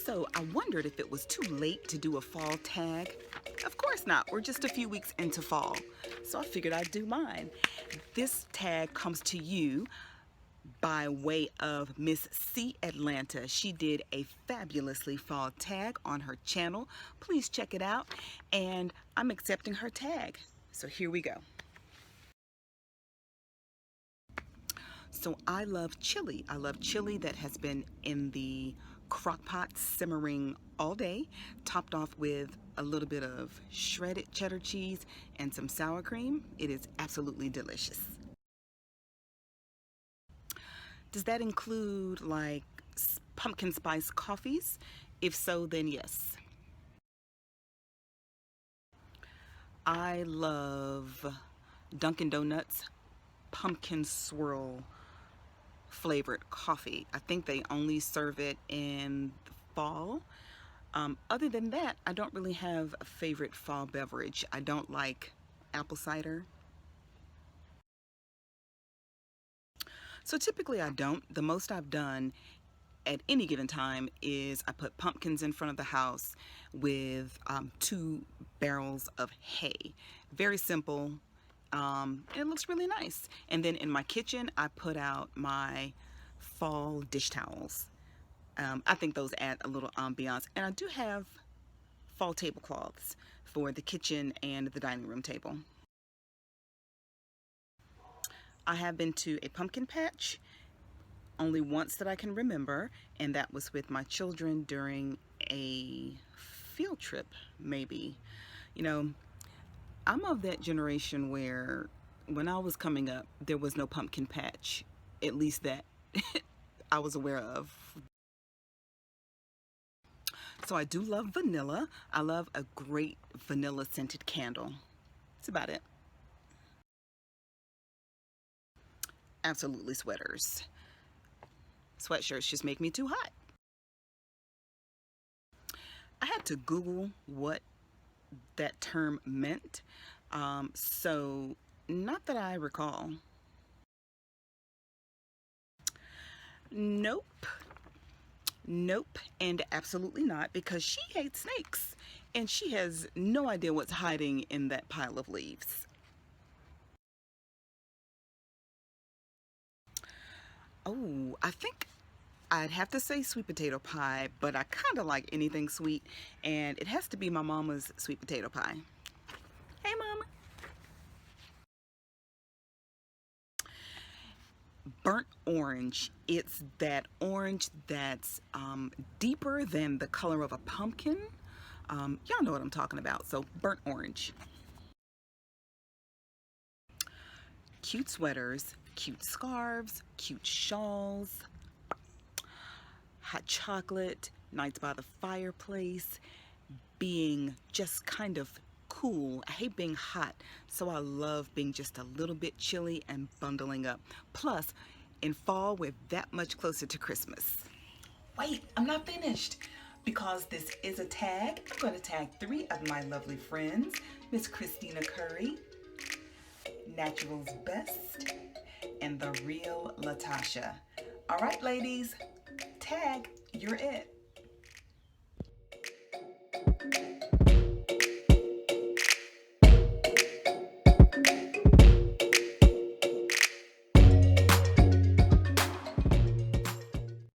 So I wondered if it was too late to do a fall tag. Of course not, we're just a few weeks into fall. So I figured I'd do mine. This tag comes to you by way of Miss C. Atlanta. She did a fabulously fall tag on her channel. Please check it out. And I'm accepting her tag. So here we go. So I love chili. I love chili that has been in the crock pot simmering all day, topped off with a little bit of shredded cheddar cheese and some sour cream. It is absolutely delicious. Does that include like pumpkin spice coffees? If so, then yes. I love Dunkin' Donuts pumpkin swirl flavored coffee. I think they only serve it in the fall. Other than that, I don't really have a favorite fall beverage. I don't like apple cider. So typically I don't. The most I've done at any given time is I put pumpkins in front of the house with 2 barrels of hay. Very simple. It looks really nice. And then in my kitchen, I put out my fall dish towels. I think those add a little ambiance. And I do have fall tablecloths for the kitchen and the dining room table. I have been to a pumpkin patch only once that I can remember, and that was with my children during a field trip, maybe. You know, I'm of that generation where when I was coming up, there was no pumpkin patch, at least that I was aware of. So I do love vanilla. I love a great vanilla scented candle. That's about it. Absolutely sweaters. Sweatshirts just make me too hot. I had to Google what that term meant. So not that I recall. Nope. Nope, and absolutely not, because she hates snakes and she has no idea what's hiding in that pile of leaves. Oh, I think I'd have to say sweet potato pie, but I kind of like anything sweet, and it has to be my mama's sweet potato pie. Hey, Mama. Burnt orange. It's that orange that's deeper than the color of a pumpkin. Y'all know what I'm talking about. So burnt orange. Cute sweaters, cute scarves, cute shawls, hot chocolate, nights by the fireplace, being just kind of cool. I hate being hot, so I love being just a little bit chilly and bundling up. Plus, in fall, we're that much closer to Christmas. Wait, I'm not finished. Because this is a tag, I'm going to tag 3 of my lovely friends. Miss Christina Curry, Natural's Best, and the real Latasha. All right, ladies, tag, you're it.